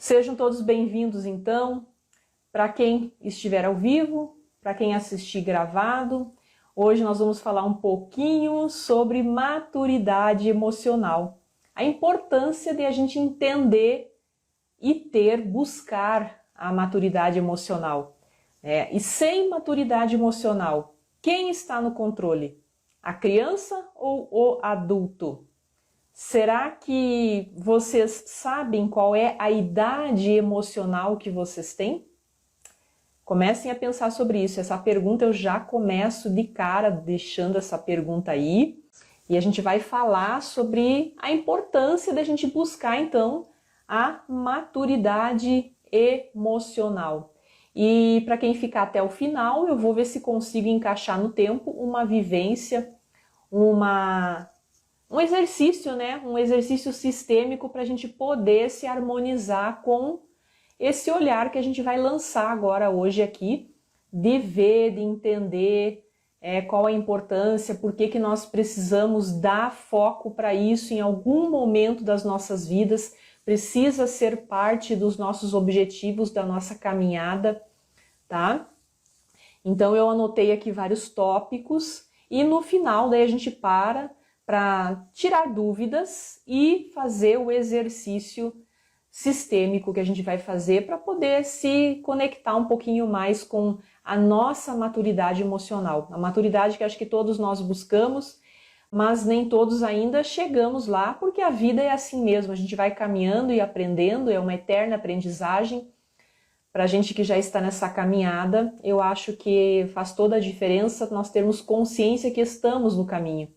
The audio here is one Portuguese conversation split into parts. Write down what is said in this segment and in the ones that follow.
Sejam todos bem-vindos, então, para quem estiver ao vivo, para quem assistir gravado. Hoje nós vamos falar um pouquinho sobre maturidade emocional. A importância de a gente entender e buscar a maturidade emocional. E sem maturidade emocional, quem está no controle? A criança ou o adulto? Será que vocês sabem qual é a idade emocional que vocês têm? Comecem a pensar sobre isso. Essa pergunta eu já começo de cara deixando essa pergunta aí. E a gente vai falar sobre a importância da gente buscar, então, a maturidade emocional. E para quem ficar até o final, eu vou ver se consigo encaixar no tempo uma vivência, um exercício, né? Um exercício sistêmico para a gente poder se harmonizar com esse olhar que a gente vai lançar agora hoje aqui, de ver, de entender qual a importância, por que nós precisamos dar foco para isso em algum momento das nossas vidas, precisa ser parte dos nossos objetivos, da nossa caminhada, tá? Então eu anotei aqui vários tópicos e no final daí a gente para tirar dúvidas e fazer o exercício sistêmico que a gente vai fazer para poder se conectar um pouquinho mais com a nossa maturidade emocional. A maturidade que acho que todos nós buscamos, mas nem todos ainda chegamos lá, porque a vida é assim mesmo, a gente vai caminhando e aprendendo, é uma eterna aprendizagem. Para a gente que já está nessa caminhada, eu acho que faz toda a diferença nós termos consciência que estamos no caminho.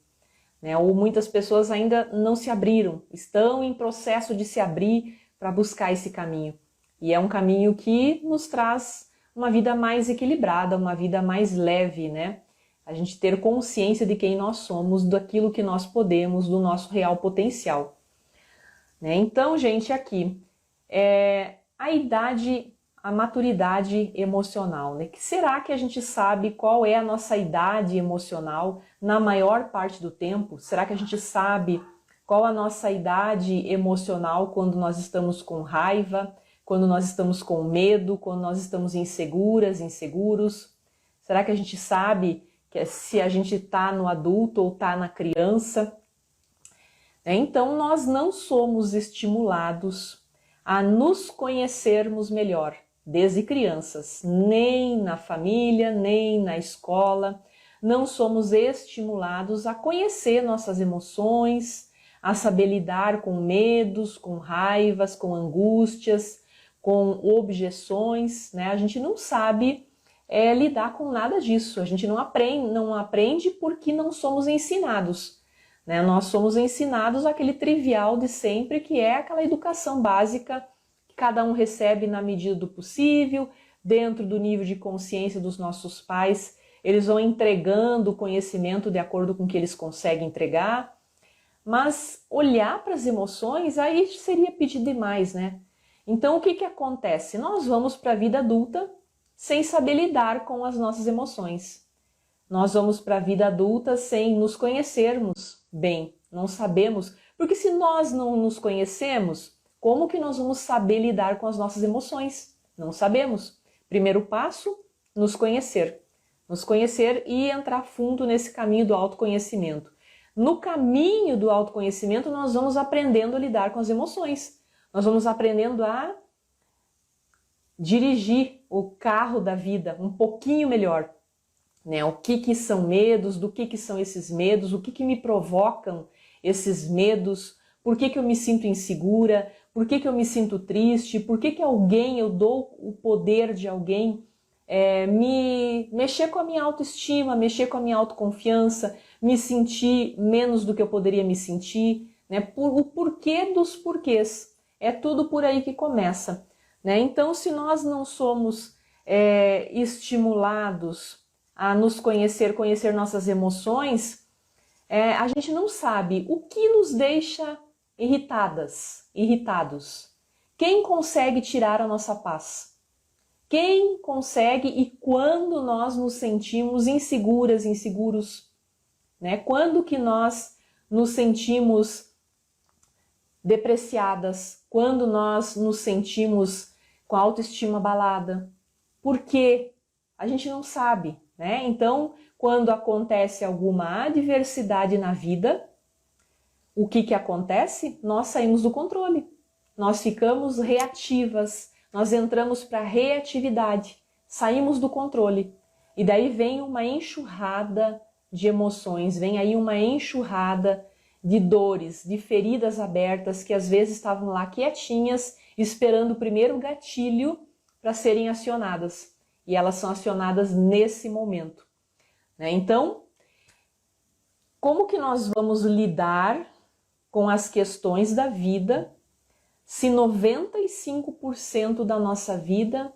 Ou muitas pessoas ainda não se abriram, estão em processo de se abrir para buscar esse caminho. E é um caminho que nos traz uma vida mais equilibrada, uma vida mais leve, né? A gente ter consciência de quem nós somos, daquilo que nós podemos, do nosso real potencial. Então, gente, aqui, a maturidade emocional, né? Que será que a gente sabe qual é a nossa idade emocional na maior parte do tempo? Será que a gente sabe qual a nossa idade emocional quando nós estamos com raiva, quando nós estamos com medo, quando nós estamos inseguras, inseguros? Será que a gente sabe que se a gente está no adulto ou está na criança? Então nós não somos estimulados a nos conhecermos melhor desde crianças, nem na família, nem na escola. Não somos estimulados a conhecer nossas emoções, a saber lidar com medos, com raivas, com angústias, com objeções, né? A gente não sabe lidar com nada disso, a gente não aprende porque não somos ensinados, né? Nós somos ensinados aquele trivial de sempre, que é aquela educação básica que cada um recebe na medida do possível, dentro do nível de consciência dos nossos pais. Eles vão entregando o conhecimento de acordo com o que eles conseguem entregar. Mas olhar para as emoções, aí seria pedir demais, né? Então o que acontece? Nós vamos para a vida adulta sem saber lidar com as nossas emoções. Nós vamos para a vida adulta sem nos conhecermos bem, não sabemos. Porque se nós não nos conhecemos, como que nós vamos saber lidar com as nossas emoções? Não sabemos. Primeiro passo, nos conhecer. Nos conhecer e entrar fundo nesse caminho do autoconhecimento. No caminho do autoconhecimento, nós vamos aprendendo a lidar com as emoções. Nós vamos aprendendo a dirigir o carro da vida um pouquinho melhor. O que são medos, do que são esses medos, o que me provocam esses medos, por que eu me sinto insegura, por que eu me sinto triste, por que eu dou o poder de alguém mexer com a minha autoestima, mexer com a minha autoconfiança, me sentir menos do que eu poderia me sentir, né? O porquê dos porquês. É tudo por aí que começa, né? Então, se nós não somos estimulados a nos conhecer nossas emoções, a gente não sabe o que nos deixa irritados. Quem consegue tirar a nossa paz? Quem consegue e quando nós nos sentimos inseguras, inseguros? Quando que nós nos sentimos depreciadas, quando nós nos sentimos com a autoestima abalada. Por quê? A gente não sabe, né? Então, quando acontece alguma adversidade na vida, o que acontece? Nós saímos do controle, nós ficamos reativas, nós entramos para a reatividade, saímos do controle. E daí vem uma enxurrada de emoções, vem aí uma enxurrada de dores, de feridas abertas que às vezes estavam lá quietinhas, esperando o primeiro gatilho para serem acionadas. E elas são acionadas nesse momento, né? Então, como que nós vamos lidar com as questões da vida se 95% da nossa vida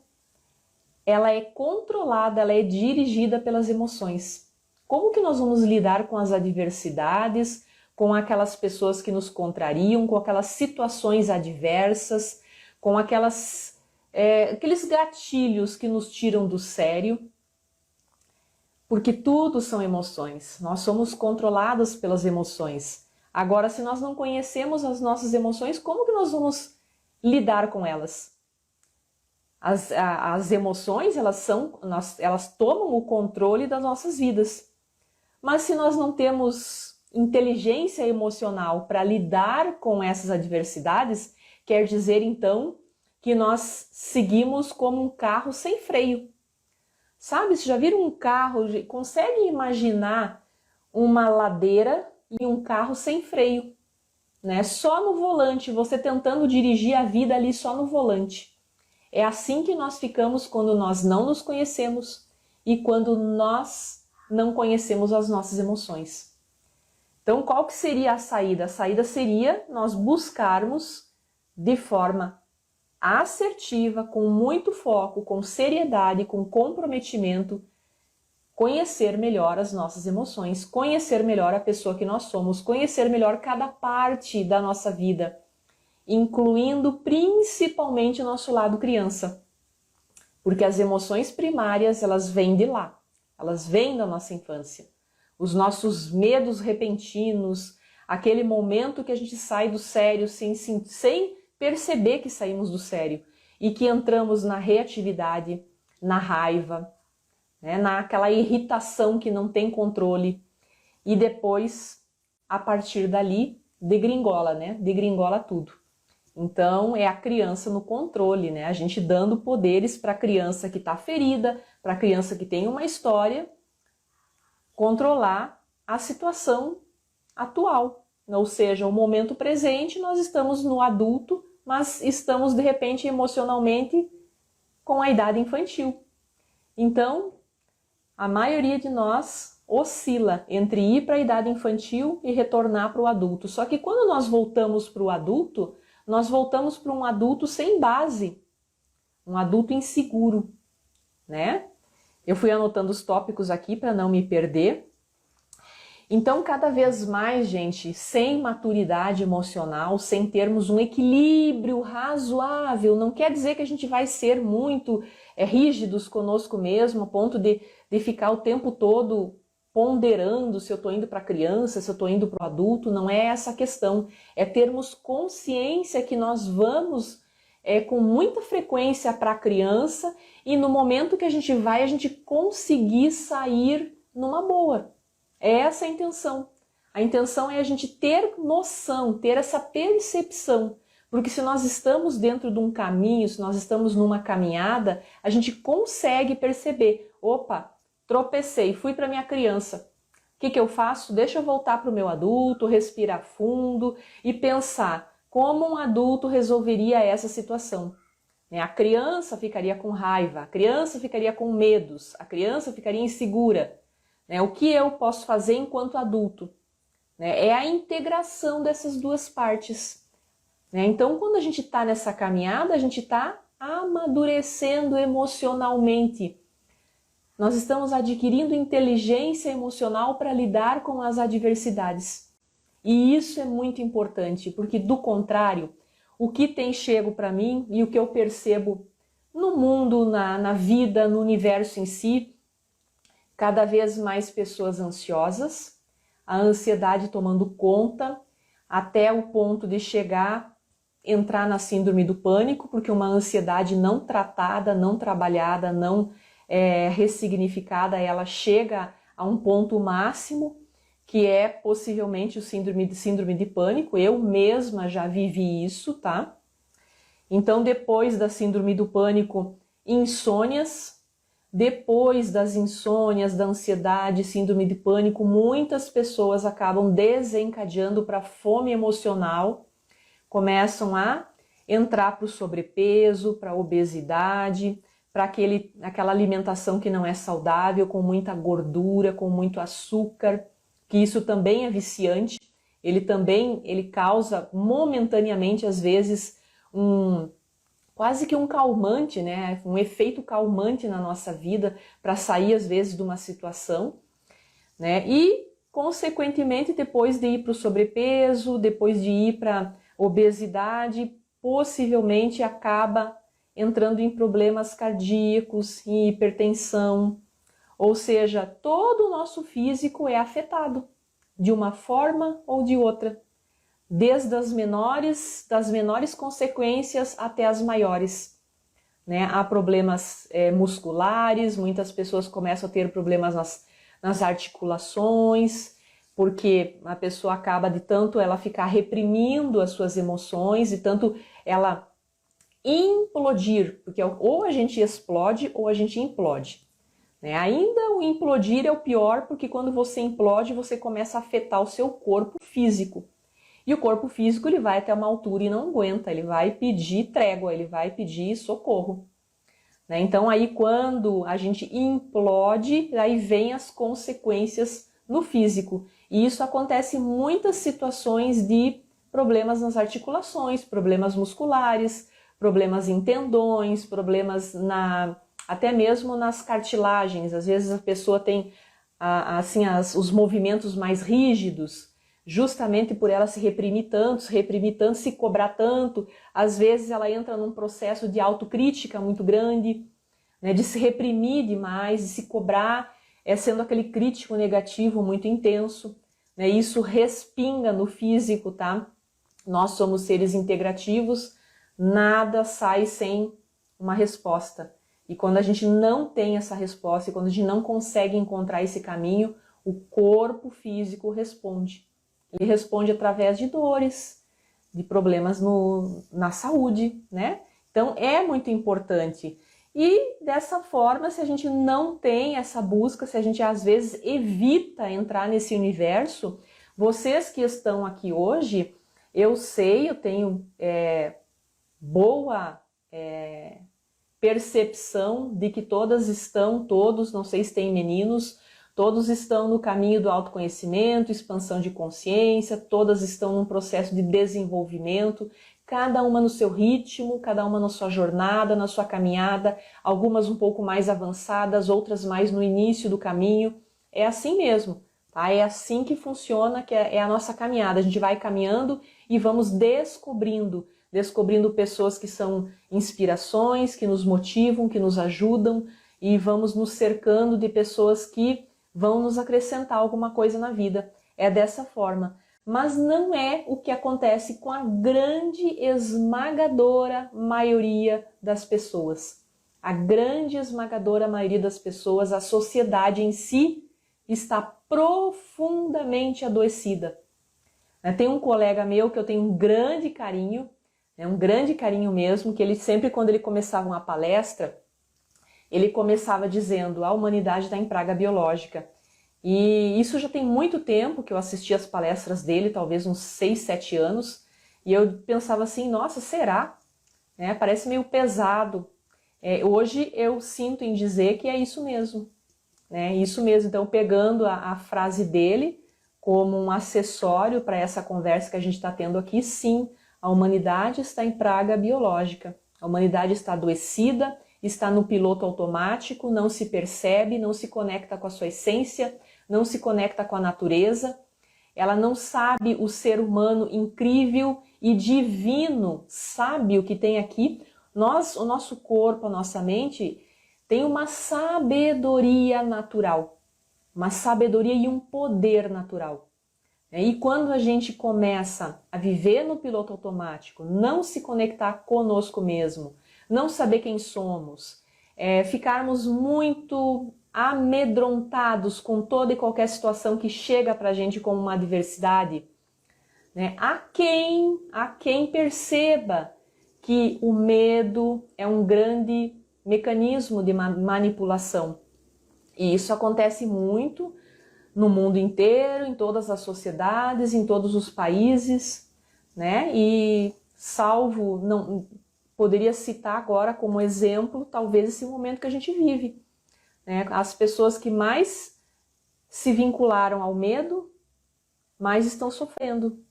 ela é controlada, ela é dirigida pelas emoções? Como que nós vamos lidar com as adversidades, com aquelas pessoas que nos contrariam, com aquelas situações adversas, com aqueles gatilhos que nos tiram do sério? Porque tudo são emoções, nós somos controlados pelas emoções. Agora, se nós não conhecemos as nossas emoções, como que nós vamos lidar com elas? As emoções, elas tomam o controle das nossas vidas. Mas se nós não temos inteligência emocional para lidar com essas adversidades, quer dizer então que nós seguimos como um carro sem freio. Sabe, vocês já viram um carro, consegue imaginar uma ladeira e um carro sem freio, né? Só no volante, você tentando dirigir a vida ali só no volante. É assim que nós ficamos quando nós não nos conhecemos e quando nós não conhecemos as nossas emoções. Então, qual que seria a saída? A saída seria nós buscarmos de forma assertiva, com muito foco, com seriedade, com comprometimento, conhecer melhor as nossas emoções, conhecer melhor a pessoa que nós somos, conhecer melhor cada parte da nossa vida, incluindo principalmente o nosso lado criança. Porque as emoções primárias, elas vêm de lá, elas vêm da nossa infância. Os nossos medos repentinos, aquele momento que a gente sai do sério sem perceber que saímos do sério e que entramos na reatividade, na raiva, né, naquela irritação que não tem controle, e depois, a partir dali, degringola, né? Degringola tudo. Então, é a criança no controle, né? A gente dando poderes para a criança que está ferida, para a criança que tem uma história, controlar a situação atual. Ou seja, o momento presente, nós estamos no adulto, mas estamos, de repente, emocionalmente com a idade infantil. Então, a maioria de nós oscila entre ir para a idade infantil e retornar para o adulto. Só que quando nós voltamos para o adulto, nós voltamos para um adulto sem base, um adulto inseguro, né? Eu fui anotando os tópicos aqui para não me perder. Então, cada vez mais, gente, sem maturidade emocional, sem termos um equilíbrio razoável, não quer dizer que a gente vai ser muito rígidos conosco mesmo, a ponto de ficar o tempo todo ponderando se eu estou indo para a criança, se eu estou indo para o adulto. Não é essa a questão. É termos consciência que nós vamos com muita frequência para a criança e no momento que a gente vai, a gente conseguir sair numa boa. É essa a intenção. A intenção é a gente ter noção, ter essa percepção. Porque se nós estamos dentro de um caminho, se nós estamos numa caminhada, a gente consegue perceber. Opa, tropecei, fui para minha criança. O que eu faço? Deixa eu voltar para o meu adulto, respirar fundo e pensar como um adulto resolveria essa situação. A criança ficaria com raiva, a criança ficaria com medos, a criança ficaria insegura. O que eu posso fazer enquanto adulto? É a integração dessas duas partes. Então, quando a gente está nessa caminhada, a gente está amadurecendo emocionalmente. Nós estamos adquirindo inteligência emocional para lidar com as adversidades. E isso é muito importante, porque do contrário, o que tem chego para mim e o que eu percebo no mundo, na vida, no universo em si, cada vez mais pessoas ansiosas, a ansiedade tomando conta, até o ponto de entrar na síndrome do pânico, porque uma ansiedade não tratada, não trabalhada, não ressignificada, ela chega a um ponto máximo, que é possivelmente o síndrome de pânico. Eu mesma já vivi isso, tá? Então, depois da síndrome do pânico, insônias. Depois das insônias, da ansiedade, síndrome de pânico, muitas pessoas acabam desencadeando para fome emocional, começam a entrar para o sobrepeso, para a obesidade, para aquela alimentação que não é saudável, com muita gordura, com muito açúcar, que isso também é viciante. Ele causa momentaneamente, às vezes, quase que um calmante, né? Um efeito calmante na nossa vida para sair, às vezes, de uma situação, né? E, consequentemente, depois de ir para o sobrepeso, depois de ir para obesidade, possivelmente acaba entrando em problemas cardíacos, em hipertensão, ou seja, todo o nosso físico é afetado de uma forma ou de outra, desde das menores consequências até as maiores, né? Há problemas musculares, muitas pessoas começam a ter problemas nas articulações, porque a pessoa acaba de tanto ela ficar reprimindo as suas emoções e tanto ela implodir, porque ou a gente explode ou a gente implode, né? Ainda o implodir é o pior, porque quando você implode, você começa a afetar o seu corpo físico. E o corpo físico ele vai até uma altura e não aguenta, ele vai pedir trégua, ele vai pedir socorro, né? Então aí quando a gente implode, aí vem as consequências no físico. E isso acontece em muitas situações de problemas nas articulações, problemas musculares, problemas em tendões, problemas até mesmo nas cartilagens. Às vezes a pessoa tem os movimentos mais rígidos, justamente por ela se reprimir tanto, se cobrar tanto. Às vezes ela entra num processo de autocrítica muito grande, né, de se reprimir demais, de se cobrar, sendo aquele crítico negativo muito intenso, né? Isso respinga no físico, tá? Nós somos seres integrativos, nada sai sem uma resposta. E quando a gente não tem essa resposta, e quando a gente não consegue encontrar esse caminho, o corpo físico responde. Ele responde através de dores, de problemas na saúde, né? Então é muito importante. E dessa forma, se a gente não tem essa busca, se a gente às vezes evita entrar nesse universo, vocês que estão aqui hoje, eu tenho boa percepção de que todos, não sei se tem meninos, todos estão no caminho do autoconhecimento, expansão de consciência, todas estão num processo de desenvolvimento, cada uma no seu ritmo, cada uma na sua jornada, na sua caminhada, algumas um pouco mais avançadas, outras mais no início do caminho. É assim mesmo, tá? É assim que funciona, que é a nossa caminhada. A gente vai caminhando e vamos descobrindo pessoas que são inspirações, que nos motivam, que nos ajudam, e vamos nos cercando de pessoas que vão nos acrescentar alguma coisa na vida. É dessa forma. Mas não é o que acontece com a grande esmagadora maioria das pessoas. A grande esmagadora maioria das pessoas, a sociedade em si, está profundamente adoecida. Tem um colega meu que eu tenho um grande carinho mesmo, que ele sempre, quando ele começava uma palestra, ele começava dizendo: a humanidade está em praga biológica. E isso já tem muito tempo que eu assisti as palestras dele, talvez uns 6, 7 anos, e eu pensava assim, nossa, será? Parece meio pesado. Hoje eu sinto em dizer que é isso mesmo. Isso mesmo. Então, pegando a frase dele como um acessório para essa conversa que a gente está tendo aqui, sim, a humanidade está em praga biológica. A humanidade está adoecida, está no piloto automático, não se percebe, não se conecta com a sua essência, não se conecta com a natureza, ela não sabe o ser humano incrível e divino, sabe o que tem aqui. O nosso corpo, a nossa mente, tem uma sabedoria natural, uma sabedoria e um poder natural. E quando a gente começa a viver no piloto automático, não se conectar conosco mesmo, não saber quem somos, ficarmos muito amedrontados com toda e qualquer situação que chega para a gente como uma adversidade, né? Há quem perceba que o medo é um grande mecanismo de manipulação. E isso acontece muito no mundo inteiro, em todas as sociedades, em todos os países, né? E salvo, não poderia citar agora como exemplo, talvez esse momento que a gente vive, né? As pessoas que mais se vincularam ao medo, mais estão sofrendo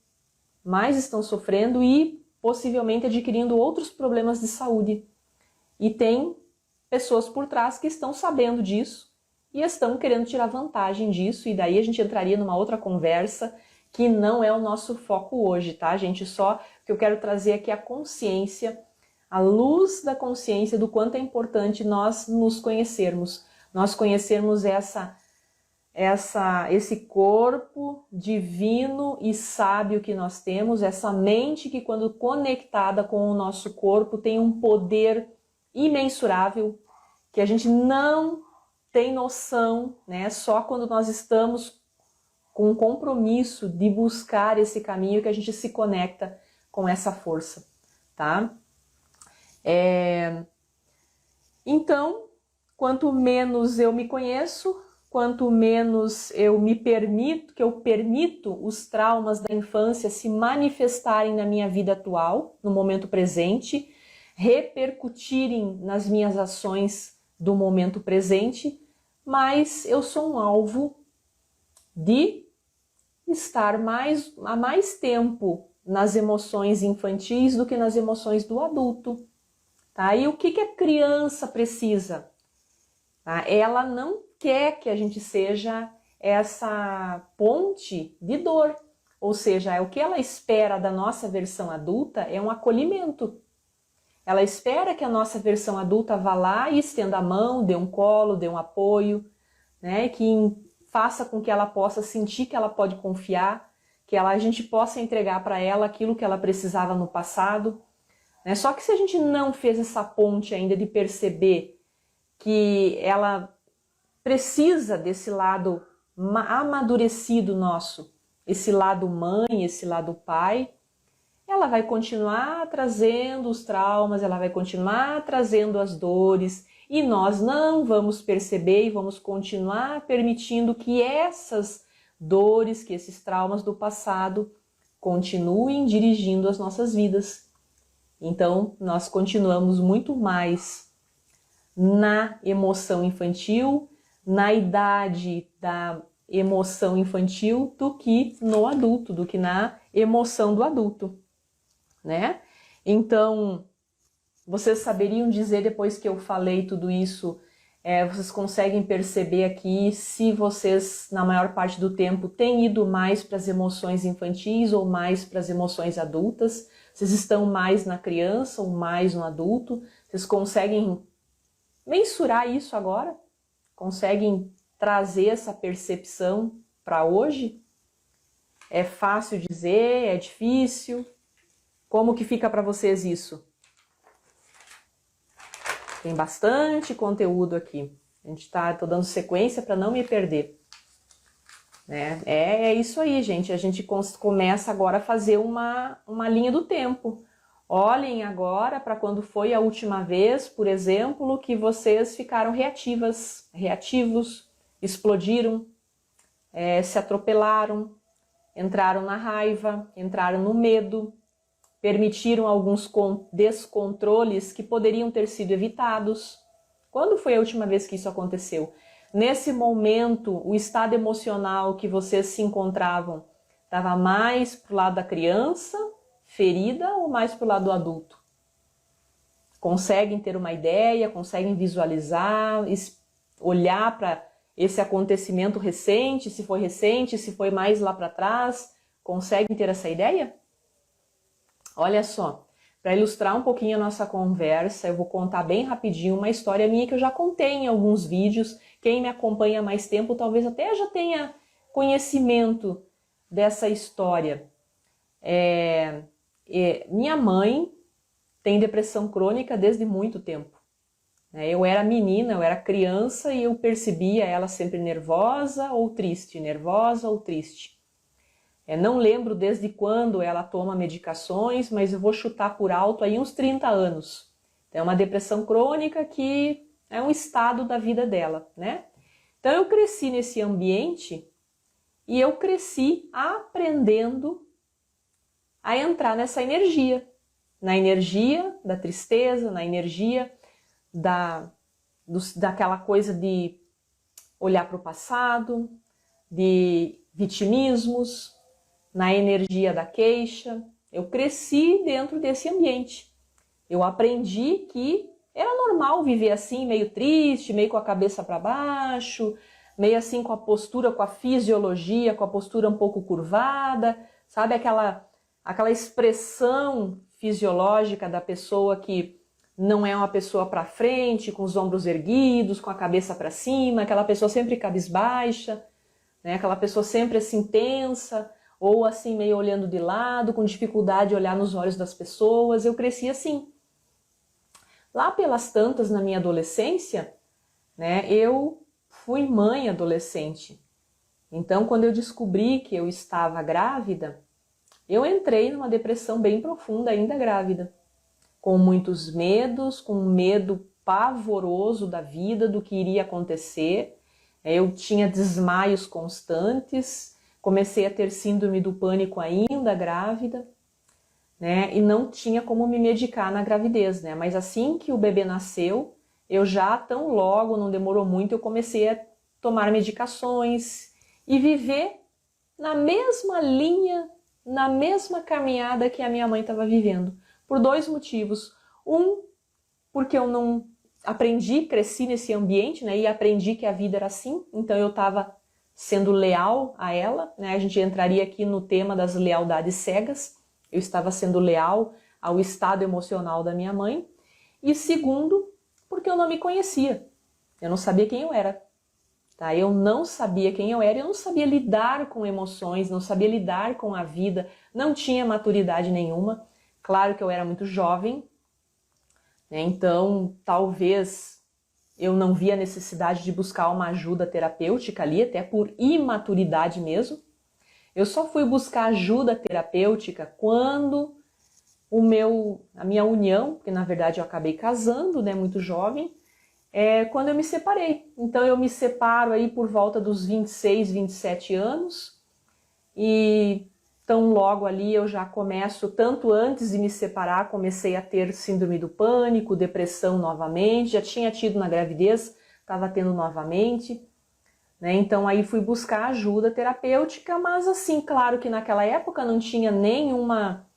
e possivelmente adquirindo outros problemas de saúde. E tem pessoas por trás que estão sabendo disso e estão querendo tirar vantagem disso, e daí a gente entraria numa outra conversa que não é o nosso foco hoje, tá, gente? Só que eu quero trazer aqui a consciência, a luz da consciência do quanto é importante nós nos conhecermos, nós conhecermos esse corpo divino e sábio que nós temos, essa mente que, quando conectada com o nosso corpo, tem um poder imensurável, que a gente não tem noção, né? Só quando nós estamos com um compromisso de buscar esse caminho que a gente se conecta com essa força, tá? Então, quanto menos eu me conheço, quanto menos eu permito os traumas da infância se manifestarem na minha vida atual, no momento presente, repercutirem nas minhas ações do momento presente, mas eu sou um alvo de estar há mais tempo nas emoções infantis do que nas emoções do adulto. Tá? E o que a criança precisa? Tá? Ela não quer que a gente seja essa ponte de dor, ou seja, o que ela espera da nossa versão adulta é um acolhimento. Ela espera que a nossa versão adulta vá lá e estenda a mão, dê um colo, dê um apoio, né? Que faça com que ela possa sentir que ela pode confiar, que a gente possa entregar para ela aquilo que ela precisava no passado, né? Só que se a gente não fez essa ponte ainda de perceber que ela precisa desse lado amadurecido nosso, esse lado mãe, esse lado pai, ela vai continuar trazendo os traumas, ela vai continuar trazendo as dores, e nós não vamos perceber e vamos continuar permitindo que essas dores, que esses traumas do passado continuem dirigindo as nossas vidas. Então, nós continuamos muito mais na emoção infantil, na idade da emoção infantil, do que no adulto, do que na emoção do adulto, né? Então, vocês saberiam dizer, depois que eu falei tudo isso, vocês conseguem perceber aqui se vocês, na maior parte do tempo, têm ido mais para as emoções infantis ou mais para as emoções adultas? Vocês estão mais na criança ou mais no adulto? Vocês conseguem mensurar isso agora? Conseguem trazer essa percepção para hoje? É fácil dizer? É difícil? Como que fica para vocês isso? Tem bastante conteúdo aqui. Tô dando sequência para não me perder. Né? É isso aí, gente. A gente começa agora a fazer uma linha do tempo. Olhem agora para quando foi a última vez, por exemplo, que vocês ficaram reativos, explodiram, se atropelaram, entraram na raiva, entraram no medo, permitiram alguns descontroles que poderiam ter sido evitados. Quando foi a última vez que isso aconteceu? Nesse momento, o estado emocional que vocês se encontravam estava mais para o lado da criança, ferida, ou mais para o lado do adulto? Conseguem ter uma ideia, conseguem visualizar, olhar para esse acontecimento recente, se foi mais lá para trás? Conseguem ter essa ideia? Olha só, para ilustrar um pouquinho a nossa conversa, eu vou contar bem rapidinho uma história minha que eu já contei em alguns vídeos. Quem me acompanha há mais tempo talvez até já tenha conhecimento dessa história? Minha mãe tem depressão crônica desde muito tempo. Eu era menina, eu era criança e eu percebia ela sempre nervosa ou triste, nervosa ou triste. Não lembro desde quando ela toma medicações, mas eu vou chutar por alto aí uns 30 anos. É uma depressão crônica que é um estado da vida dela, né? Então eu cresci nesse ambiente e eu cresci aprendendo a entrar nessa energia. Na energia da tristeza, na energia daquela coisa de olhar para o passado, de vitimismos, na energia da queixa. Eu cresci dentro desse ambiente. Eu aprendi que era normal viver assim, meio triste, meio com a cabeça para baixo, meio assim com a postura, com a fisiologia, com a postura um pouco curvada, sabe? Aquela expressão fisiológica da pessoa que não é uma pessoa para frente, com os ombros erguidos, com a cabeça para cima, aquela pessoa sempre cabisbaixa, né? Aquela pessoa sempre assim tensa, ou assim meio olhando de lado, com dificuldade de olhar nos olhos das pessoas. Eu cresci assim. Lá pelas tantas, na minha adolescência, né, eu fui mãe adolescente. Então, quando eu descobri que eu estava grávida, eu entrei numa depressão bem profunda, ainda grávida. Com muitos medos, com um medo pavoroso da vida, do que iria acontecer. Eu tinha desmaios constantes, comecei a ter síndrome do pânico ainda grávida, né? E não tinha como me medicar na gravidez, né? Mas assim que o bebê nasceu, eu já tão logo, não demorou muito, eu comecei a tomar medicações e viver na mesma linha, na mesma caminhada que a minha mãe estava vivendo. Por dois motivos. Um, porque eu não aprendi, cresci nesse ambiente, né? E aprendi que a vida era assim, então eu estava sendo leal a ela, né? A gente entraria aqui no tema das lealdades cegas. Eu estava sendo leal ao estado emocional da minha mãe. E segundo, porque eu não me conhecia. Eu não sabia quem eu era. Tá? Eu não sabia quem eu era, eu não sabia lidar com emoções, não sabia lidar com a vida, não tinha maturidade nenhuma. Claro que eu era muito jovem, né? Então talvez eu não via a necessidade de buscar uma ajuda terapêutica ali, até por imaturidade mesmo. Eu só fui buscar ajuda terapêutica quando a minha união, porque na verdade eu acabei casando, né, muito jovem, quando eu me separei. Então eu me separo aí por volta dos 26, 27 anos e tão logo ali eu já começo, tanto antes de me separar, comecei a ter síndrome do pânico, depressão novamente, já tinha tido na gravidez, estava tendo novamente, né? Então aí fui buscar ajuda terapêutica, mas assim, claro que naquela época não tinha nenhuma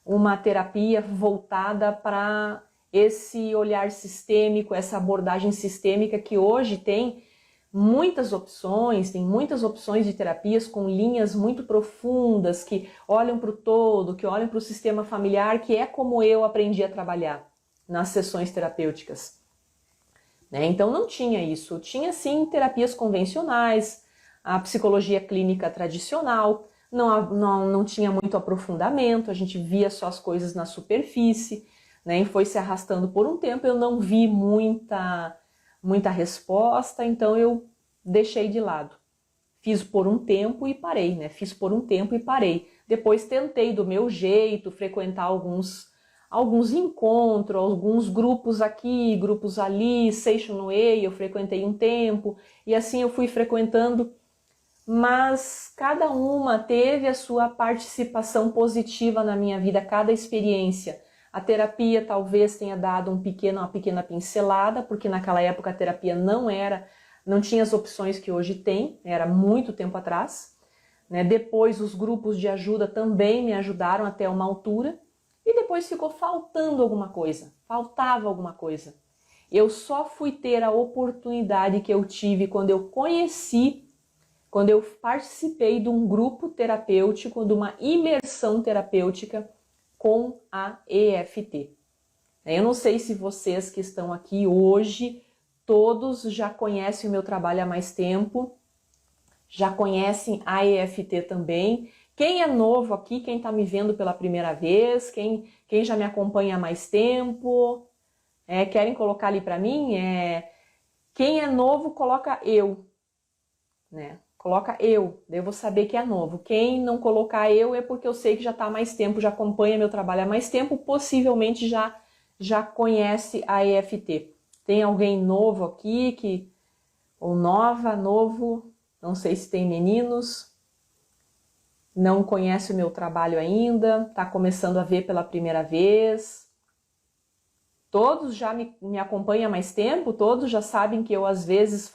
uma terapia voltada para esse olhar sistêmico, essa abordagem sistêmica que hoje tem muitas opções, tem muitas opções de terapias com linhas muito profundas, que olham para o todo, que olham para o sistema familiar, que é como eu aprendi a trabalhar nas sessões terapêuticas. Né? Então não tinha isso, tinha sim terapias convencionais, a psicologia clínica tradicional, não tinha muito aprofundamento, a gente via só as coisas na superfície, né? E foi se arrastando por um tempo, eu não vi muita resposta, então eu deixei de lado. Fiz por um tempo e parei, né? Fiz por um tempo e parei. Depois tentei do meu jeito frequentar alguns encontros, alguns grupos aqui, grupos ali, Seixo Way, eu frequentei um tempo, e assim eu fui frequentando, mas cada uma teve a sua participação positiva na minha vida, cada experiência. A terapia talvez tenha dado uma pequena pincelada, porque naquela época a terapia não tinha as opções que hoje tem, era muito tempo atrás. Né? Depois os grupos de ajuda também me ajudaram até uma altura, e depois ficou faltando alguma coisa, faltava alguma coisa. Eu só fui ter a oportunidade que eu tive quando eu participei de um grupo terapêutico, de uma imersão terapêutica com a EFT. Eu não sei se vocês que estão aqui hoje, todos já conhecem o meu trabalho há mais tempo, já conhecem a EFT também. Quem é novo aqui, quem está me vendo pela primeira vez, quem já me acompanha há mais tempo, querem colocar ali para mim? Quem é novo, coloca eu, né? Coloca eu, daí eu vou saber que é novo. Quem não colocar eu é porque eu sei que já está há mais tempo, já acompanha meu trabalho há mais tempo, possivelmente já conhece a EFT. Tem alguém novo aqui, ou nova, novo, não sei se tem meninos, não conhece o meu trabalho ainda, está começando a ver pela primeira vez. Todos já me acompanham há mais tempo, todos já sabem que eu às vezes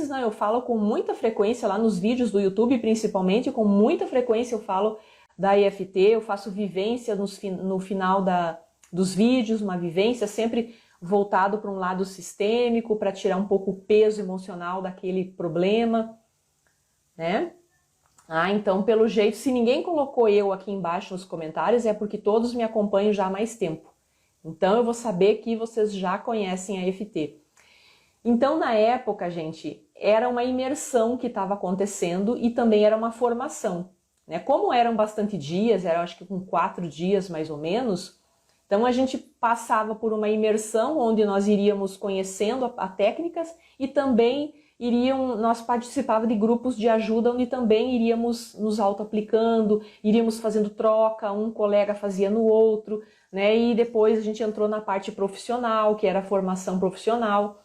não, eu falo com muita frequência lá nos vídeos do YouTube, principalmente, com muita frequência eu falo da EFT, eu faço vivência no final dos vídeos, uma vivência sempre voltado para um lado sistêmico, para tirar um pouco o peso emocional daquele problema, né? Então, pelo jeito, se ninguém colocou eu aqui embaixo nos comentários, é porque todos me acompanham já há mais tempo. Então, eu vou saber que vocês já conhecem a EFT. Então, na época, gente, era uma imersão que estava acontecendo e também era uma formação, né? Como eram bastante dias, era acho que com 4 dias mais ou menos, então a gente passava por uma imersão onde nós iríamos conhecendo a técnicas e também nós participávamos de grupos de ajuda onde também iríamos nos auto-aplicando, iríamos fazendo troca, um colega fazia no outro, né? E depois a gente entrou na parte profissional, que era a formação profissional.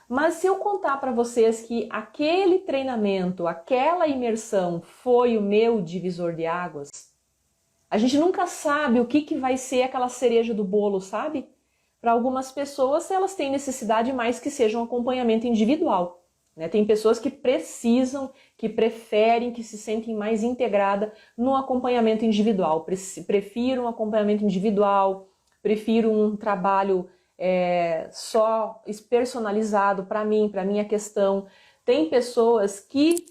Mas se eu contar para vocês que aquele treinamento, aquela imersão foi o meu divisor de águas, a gente nunca sabe o que vai ser aquela cereja do bolo, sabe? Para algumas pessoas, elas têm necessidade mais que seja um acompanhamento individual, né? Tem pessoas que precisam, que preferem, que se sentem mais integrada no acompanhamento individual. Prefiro um acompanhamento individual, prefiro um trabalho só personalizado para mim, para minha questão. Tem pessoas que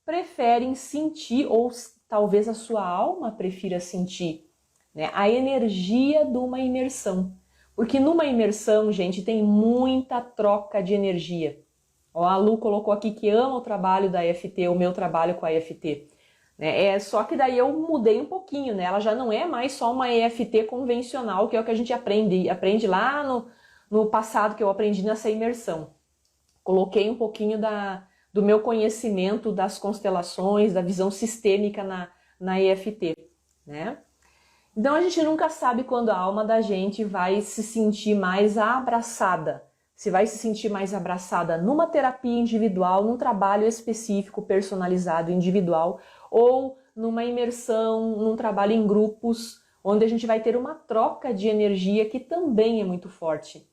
preferem sentir, ou talvez a sua alma prefira sentir, né, a energia de uma imersão. Porque numa imersão, gente, tem muita troca de energia. Ó, a Lu colocou aqui que ama o trabalho da EFT, o meu trabalho com a EFT. Né? Só que daí eu mudei um pouquinho, né? Ela já não é mais só uma EFT convencional, que é o que a gente aprende lá no passado, que eu aprendi nessa imersão. Coloquei um pouquinho do meu conhecimento das constelações, da visão sistêmica na EFT, né? Então a gente nunca sabe quando a alma da gente vai se sentir mais abraçada, se vai se sentir mais abraçada numa terapia individual, num trabalho específico, personalizado, individual, ou numa imersão, num trabalho em grupos, onde a gente vai ter uma troca de energia que também é muito forte.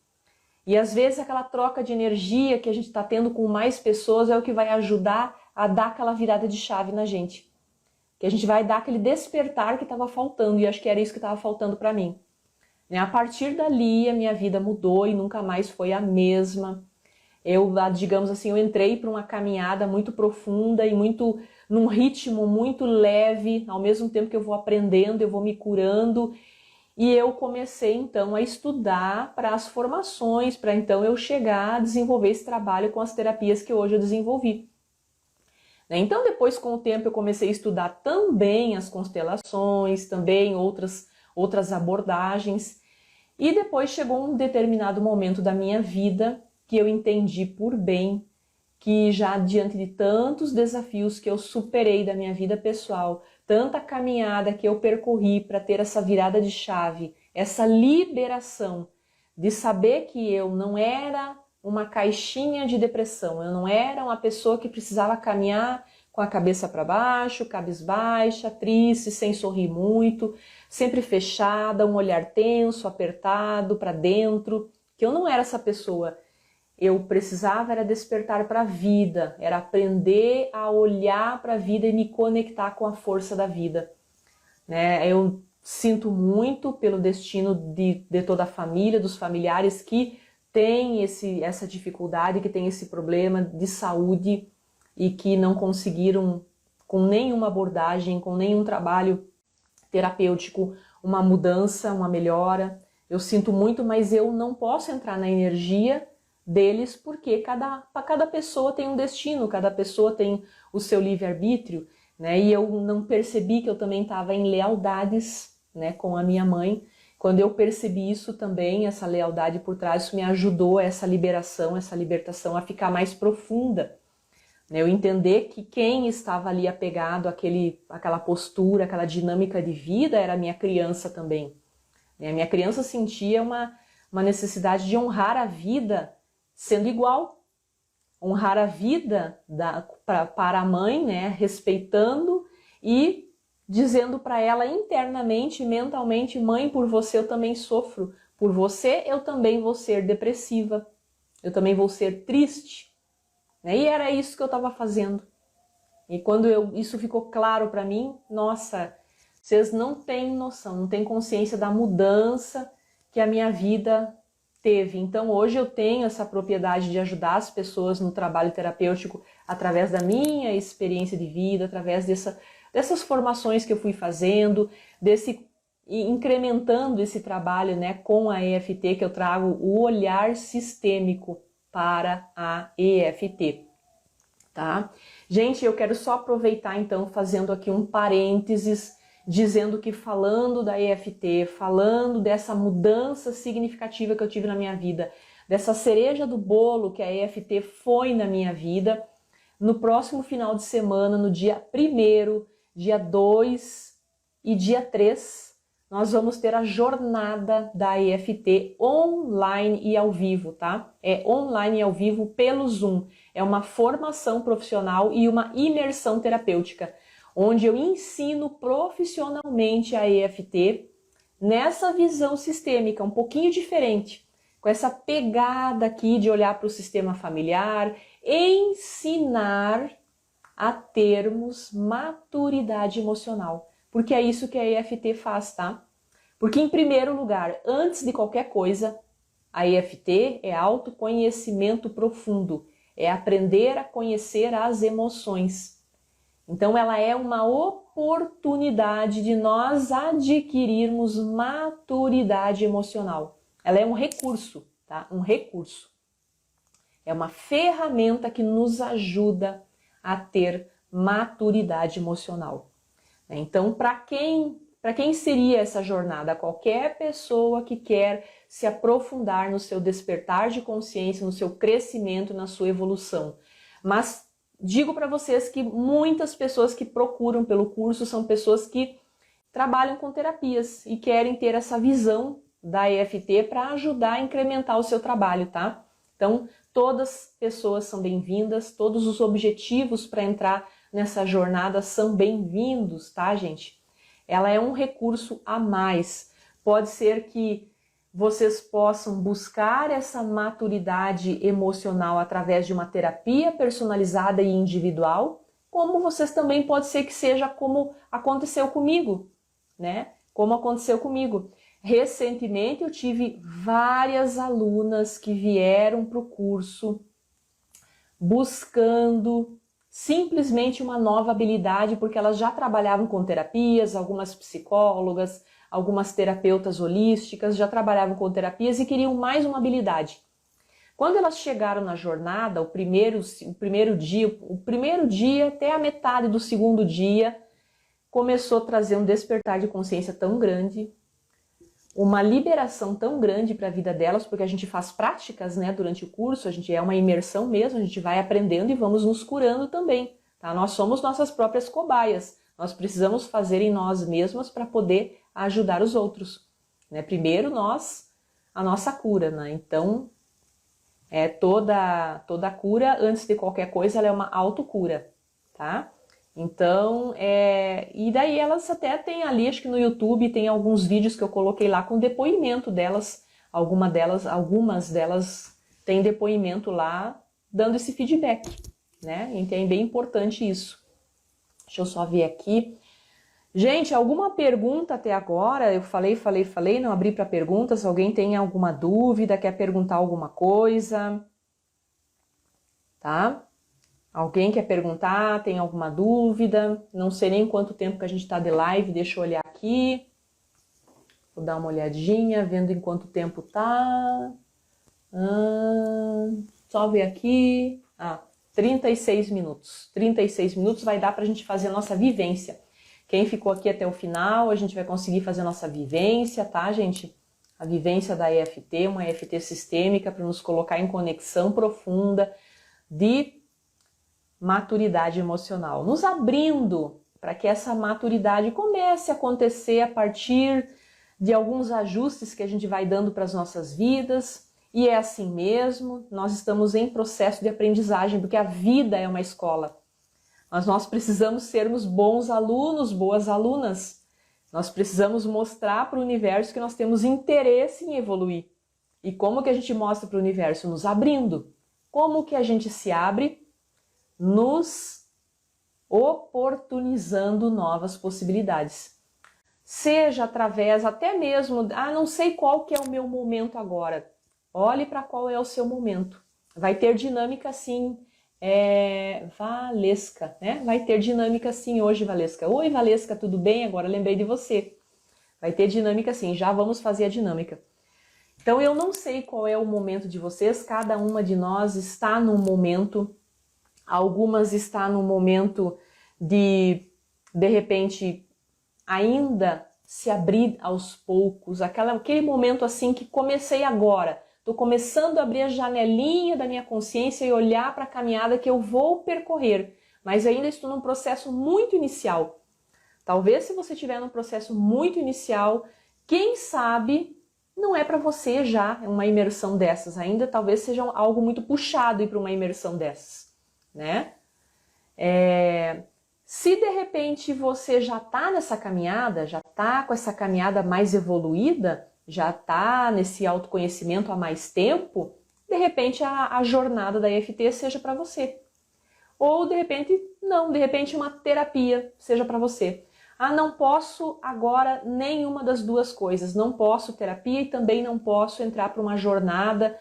E às vezes aquela troca de energia que a gente está tendo com mais pessoas é o que vai ajudar a dar aquela virada de chave na gente. Que a gente vai dar aquele despertar que estava faltando, e acho que era isso que estava faltando para mim. A partir dali a minha vida mudou e nunca mais foi a mesma. Eu, digamos assim, eu entrei para uma caminhada muito profunda e num ritmo muito leve, ao mesmo tempo que eu vou aprendendo, eu vou me curando. E eu comecei então a estudar para as formações, para então eu chegar a desenvolver esse trabalho com as terapias que hoje eu desenvolvi. Então depois, com o tempo, eu comecei a estudar também as constelações, também outras abordagens. E depois chegou um determinado momento da minha vida que eu entendi por bem que já diante de tantos desafios que eu superei da minha vida pessoal, tanta caminhada que eu percorri para ter essa virada de chave, essa liberação de saber que eu não era uma caixinha de depressão, eu não era uma pessoa que precisava caminhar com a cabeça para baixo, cabisbaixa, triste, sem sorrir muito, sempre fechada, um olhar tenso, apertado para dentro, que eu não era essa pessoa. Eu precisava era despertar para a vida, era aprender a olhar para a vida e me conectar com a força da vida. Né? Eu sinto muito pelo destino de toda a família, dos familiares que têm essa dificuldade, que têm esse problema de saúde e que não conseguiram, com nenhuma abordagem, com nenhum trabalho terapêutico, uma mudança, uma melhora. Eu sinto muito, mas eu não posso entrar na energia deles, porque cada pessoa tem um destino, cada pessoa tem o seu livre-arbítrio, né? E eu não percebi que eu também estava em lealdades, né, com a minha mãe. Quando eu percebi isso também, essa lealdade por trás, isso me ajudou, essa liberação, essa libertação a ficar mais profunda. Eu entender que quem estava ali apegado àquela postura, aquela dinâmica de vida, era a minha criança também. A minha criança sentia uma necessidade de honrar a vida sendo igual. Honrar a vida para a mãe, né, respeitando e dizendo para ela internamente, mentalmente: mãe, por você eu também sofro, por você eu também vou ser depressiva, eu também vou ser triste. E era isso que eu estava fazendo. E quando isso ficou claro para mim, nossa, vocês não têm noção, não têm consciência da mudança que a minha vida teve. Então hoje eu tenho essa propriedade de ajudar as pessoas no trabalho terapêutico através da minha experiência de vida, através dessas formações que eu fui fazendo, incrementando esse trabalho, né, com a EFT, que eu trago o olhar sistêmico para a EFT, tá? Gente, eu quero só aproveitar então, fazendo aqui um parênteses, dizendo que falando da EFT, falando dessa mudança significativa que eu tive na minha vida, dessa cereja do bolo que a EFT foi na minha vida, no próximo final de semana, no dia 1º, dia 2 e dia 3, nós vamos ter a jornada da EFT online e ao vivo, tá? É online e ao vivo pelo Zoom. É uma formação profissional e uma imersão terapêutica, onde eu ensino profissionalmente a EFT nessa visão sistêmica, um pouquinho diferente, com essa pegada aqui de olhar para o sistema familiar, ensinar a termos maturidade emocional. Porque é isso que a EFT faz, tá? Porque, em primeiro lugar, antes de qualquer coisa, a EFT é autoconhecimento profundo, é aprender a conhecer as emoções. Então, ela é uma oportunidade de nós adquirirmos maturidade emocional. Ela é um recurso, tá? Um recurso. É uma ferramenta que nos ajuda a ter maturidade emocional. Então, para quem seria essa jornada? Qualquer pessoa que quer se aprofundar no seu despertar de consciência, no seu crescimento, na sua evolução. Mas digo para vocês que muitas pessoas que procuram pelo curso são pessoas que trabalham com terapias e querem ter essa visão da EFT para ajudar a incrementar o seu trabalho, tá? Então, todas as pessoas são bem-vindas, todos os objetivos para entrar nessa jornada são bem-vindos, tá, gente? Ela é um recurso a mais. Pode ser que vocês possam buscar essa maturidade emocional através de uma terapia personalizada e individual, como vocês também pode ser que seja como aconteceu comigo, né? Como aconteceu comigo. Recentemente eu tive várias alunas que vieram para o curso buscando simplesmente uma nova habilidade, porque elas já trabalhavam com terapias, algumas psicólogas, algumas terapeutas holísticas, já trabalhavam com terapias e queriam mais uma habilidade. Quando elas chegaram na jornada, o primeiro dia até a metade do segundo dia, começou a trazer um despertar de consciência tão grande, uma liberação tão grande para a vida delas, porque a gente faz práticas, né, durante o curso, a gente é uma imersão mesmo, a gente vai aprendendo e vamos nos curando também, tá? Nós somos nossas próprias cobaias, nós precisamos fazer em nós mesmas para poder ajudar os outros, né? Primeiro a nossa cura, né? Então, toda cura, antes de qualquer coisa, ela é uma autocura, tá? Então, e daí elas até tem ali, acho que no YouTube tem alguns vídeos que eu coloquei lá com depoimento delas, algumas delas têm depoimento lá, dando esse feedback, né? Então é bem importante isso. Deixa eu só ver aqui. Gente, alguma pergunta até agora? Eu falei, não abri para perguntas. Alguém tem alguma dúvida, quer perguntar alguma coisa? Tá? Alguém quer perguntar, tem alguma dúvida? Não sei nem quanto tempo que a gente está de live, deixa eu olhar aqui. Vou dar uma olhadinha, vendo em quanto tempo tá. Só ver aqui. 36 minutos. 36 minutos vai dar para a gente fazer a nossa vivência. Quem ficou aqui até o final, a gente vai conseguir fazer a nossa vivência, tá, gente? A vivência da EFT, uma EFT sistêmica para nos colocar em conexão profunda de maturidade emocional. Nos abrindo para que essa maturidade comece a acontecer a partir de alguns ajustes que a gente vai dando para as nossas vidas. E é assim mesmo, nós estamos em processo de aprendizagem, porque a vida é uma escola. Mas nós precisamos sermos bons alunos, boas alunas. Nós precisamos mostrar para o universo que nós temos interesse em evoluir. E como que a gente mostra para o universo? Nos abrindo. Como que a gente se abre? Nos oportunizando novas possibilidades. Seja através até mesmo, não sei qual que é o meu momento agora. Olhe para qual é o seu momento. Vai ter dinâmica sim, Valesca, né? Vai ter dinâmica sim hoje, Valesca. Oi, Valesca, tudo bem? Agora lembrei de você. Vai ter dinâmica sim, já vamos fazer a dinâmica. Então eu não sei qual é o momento de vocês, cada uma de nós está num momento, algumas está num momento de repente, ainda se abrir aos poucos, aquele momento assim que comecei agora. Estou começando a abrir a janelinha da minha consciência e olhar para a caminhada que eu vou percorrer, mas ainda estou num processo muito inicial. Talvez se você estiver num processo muito inicial, quem sabe não é para você já uma imersão dessas, ainda talvez seja algo muito puxado ir para uma imersão dessas, né? Se de repente você já está nessa caminhada, já está com essa caminhada mais evoluída, já está nesse autoconhecimento há mais tempo, de repente a jornada da EFT seja para você. Ou de repente não, de repente uma terapia seja para você. Não posso agora nenhuma das duas coisas, não posso terapia e também não posso entrar para uma jornada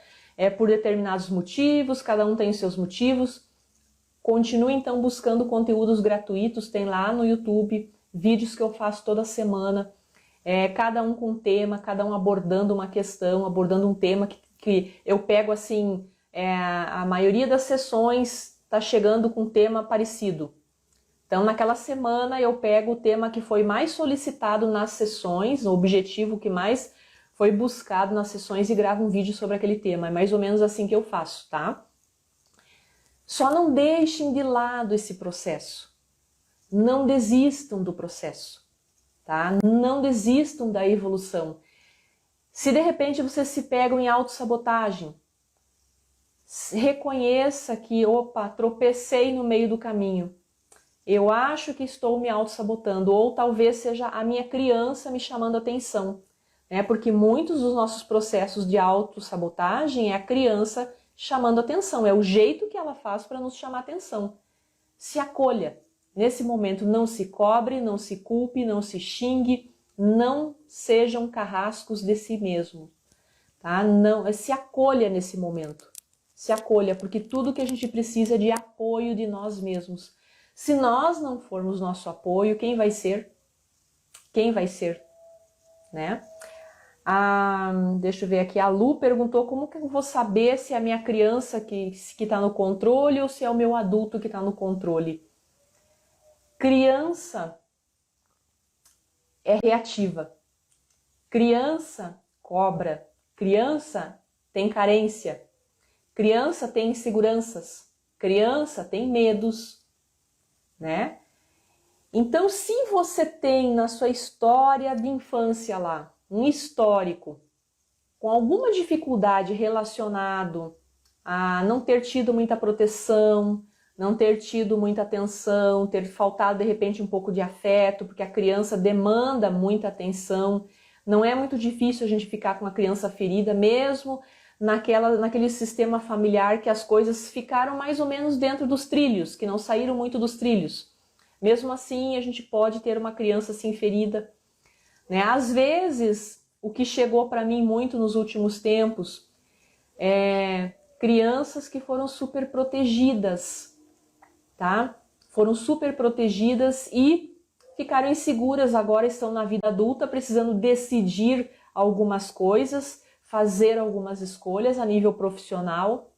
por determinados motivos, cada um tem os seus motivos. Continue então buscando conteúdos gratuitos, tem lá no YouTube vídeos que eu faço toda semana, cada um com um tema, cada um abordando uma questão, abordando um tema que eu pego assim, a maioria das sessões está chegando com um tema parecido. Então naquela semana eu pego o tema que foi mais solicitado nas sessões, o objetivo que mais foi buscado nas sessões e gravo um vídeo sobre aquele tema. É mais ou menos assim que eu faço, tá? Só não deixem de lado esse processo. Não desistam do processo, tá? Não desistam da evolução. Se de repente vocês se pegam em autossabotagem, reconheça que, tropecei no meio do caminho. Eu acho que estou me autossabotando, ou talvez seja a minha criança me chamando a atenção, né? Porque muitos dos nossos processos de autossabotagem é a criança chamando atenção, é o jeito que ela faz para nos chamar atenção. Se acolha. Nesse momento não se cobre, não se culpe, não se xingue, não sejam carrascos de si mesmo, tá? Não, se acolha nesse momento. Se acolha, porque tudo que a gente precisa é de apoio de nós mesmos. Se nós não formos nosso apoio, quem vai ser? Quem vai ser, né? Deixa eu ver aqui, a Lu perguntou como que eu vou saber se é a minha criança que está no controle ou se é o meu adulto que está no controle. Criança é reativa, criança cobra, criança tem carência, criança tem inseguranças, criança tem medos, né? Então, se você tem na sua história de infância lá, um histórico com alguma dificuldade relacionado a não ter tido muita proteção, não ter tido muita atenção, ter faltado de repente um pouco de afeto, porque a criança demanda muita atenção, não é muito difícil a gente ficar com a criança ferida, mesmo naquele sistema familiar que as coisas ficaram mais ou menos dentro dos trilhos, que não saíram muito dos trilhos. Mesmo assim, a gente pode ter uma criança assim ferida, né? Às vezes, o que chegou para mim muito nos últimos tempos é crianças que foram super protegidas, tá? Foram super protegidas e ficaram inseguras, agora estão na vida adulta precisando decidir algumas coisas, fazer algumas escolhas a nível profissional,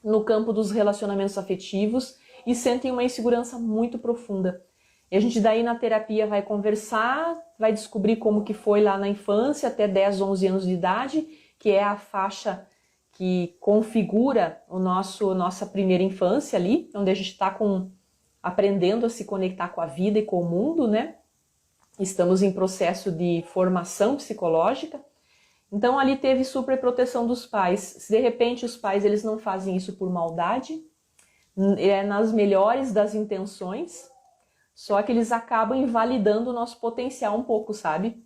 no campo dos relacionamentos afetivos e sentem uma insegurança muito profunda. E a gente daí na terapia vai conversar, vai descobrir como que foi lá na infância, até 10, 11 anos de idade, que é a faixa que configura nossa primeira infância ali, onde a gente está aprendendo a se conectar com a vida e com o mundo, né? Estamos em processo de formação psicológica. Então ali teve superproteção dos pais. Se de repente os pais eles não fazem isso por maldade, é nas melhores das intenções, só que eles acabam invalidando o nosso potencial um pouco, sabe?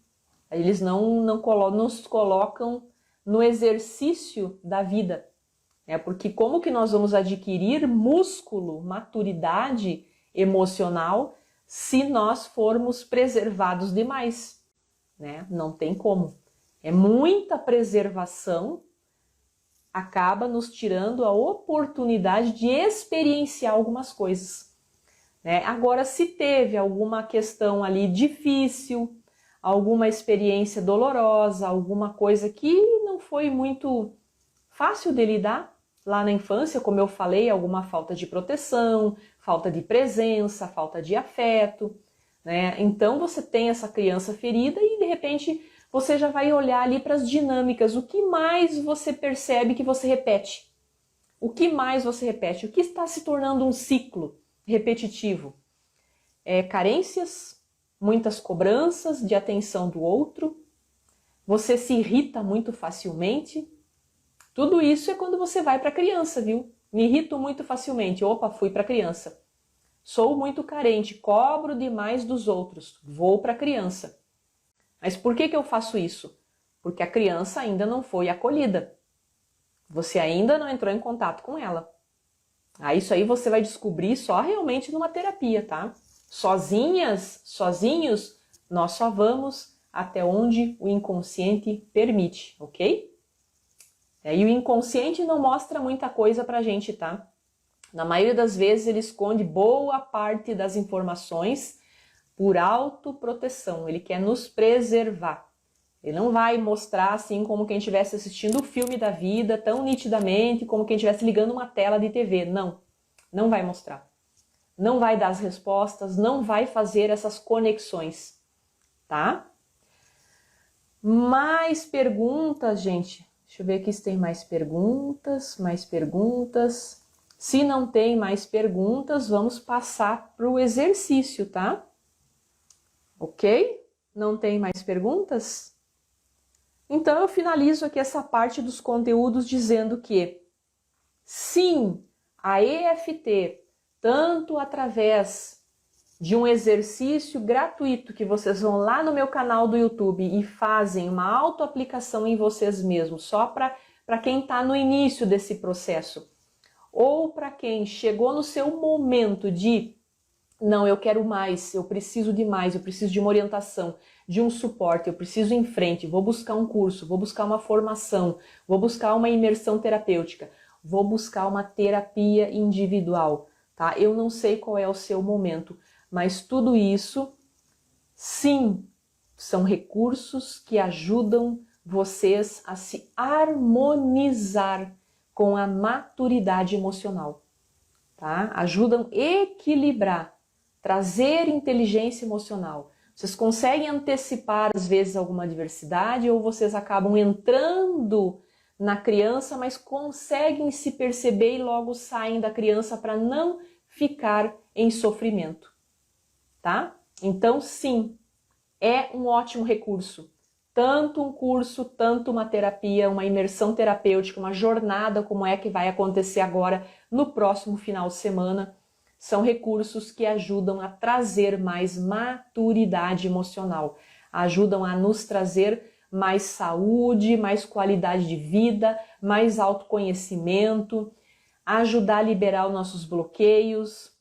Eles não nos colocam no exercício da vida. Porque como que nós vamos adquirir músculo, maturidade emocional, se nós formos preservados demais? Né? Não tem como. É muita preservação, acaba nos tirando a oportunidade de experienciar algumas coisas. Né? Agora, se teve alguma questão ali difícil, alguma experiência dolorosa, alguma coisa que não foi muito fácil de lidar lá na infância, como eu falei, alguma falta de proteção, falta de presença, falta de afeto, né? Então você tem essa criança ferida e de repente você já vai olhar ali para as dinâmicas, o que mais você percebe que você repete? O que mais você repete? O que está se tornando um ciclo repetitivo? Carências, muitas cobranças de atenção do outro, você se irrita muito facilmente. Tudo isso é quando você vai para a criança, viu? Me irrito muito facilmente. Opa, fui para a criança. Sou muito carente, cobro demais dos outros. Vou para a criança. Mas por que eu faço isso? Porque a criança ainda não foi acolhida. Você ainda não entrou em contato com ela. Isso aí você vai descobrir só realmente numa terapia, tá? Sozinhos, nós só vamos até onde o inconsciente permite, ok? E o inconsciente não mostra muita coisa pra gente, tá? Na maioria das vezes ele esconde boa parte das informações por autoproteção. Ele quer nos preservar. Ele não vai mostrar assim como quem estivesse assistindo o filme da vida tão nitidamente, como quem estivesse ligando uma tela de TV. Não, não vai mostrar. Não vai dar as respostas, não vai fazer essas conexões, tá? Mais perguntas, gente? Deixa eu ver aqui se tem mais perguntas, Se não tem mais perguntas, vamos passar para o exercício, tá? Ok? Não tem mais perguntas? Então eu finalizo aqui essa parte dos conteúdos dizendo que sim, a EFT, tanto através de um exercício gratuito que vocês vão lá no meu canal do YouTube e fazem uma autoaplicação em vocês mesmos, só para quem está no início desse processo, ou para quem chegou no seu momento de não, eu quero mais, eu preciso de mais, eu preciso de uma orientação, de um suporte, eu preciso ir em frente, vou buscar um curso, vou buscar uma formação, vou buscar uma imersão terapêutica, vou buscar uma terapia individual, tá? Eu não sei qual é o seu momento, mas tudo isso, sim, são recursos que ajudam vocês a se harmonizar com a maturidade emocional, tá? Ajudam a equilibrar, trazer inteligência emocional. Vocês conseguem antecipar, às vezes, alguma adversidade ou vocês acabam entrando na criança, mas conseguem se perceber e logo saem da criança para não ficar em sofrimento, tá? Então, sim, é um ótimo recurso. Tanto um curso, tanto uma terapia, uma imersão terapêutica, uma jornada como é que vai acontecer agora no próximo final de semana, são recursos que ajudam a trazer mais maturidade emocional, ajudam a nos trazer mais saúde, mais qualidade de vida, mais autoconhecimento, ajudar a liberar os nossos bloqueios,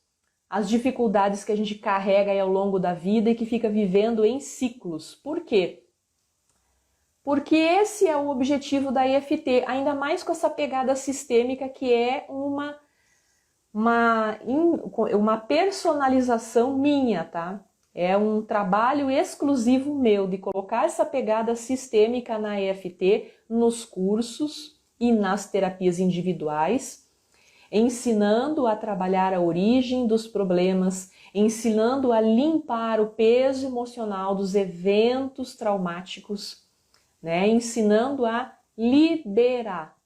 as dificuldades que a gente carrega aí ao longo da vida e que fica vivendo em ciclos. Por quê? Porque esse é o objetivo da EFT, ainda mais com essa pegada sistêmica que é uma personalização minha, tá? É um trabalho exclusivo meu de colocar essa pegada sistêmica na EFT, nos cursos e nas terapias individuais. ensinando a trabalhar a origem dos problemas, ensinando a limpar o peso emocional dos eventos traumáticos, né? Ensinando a liberar.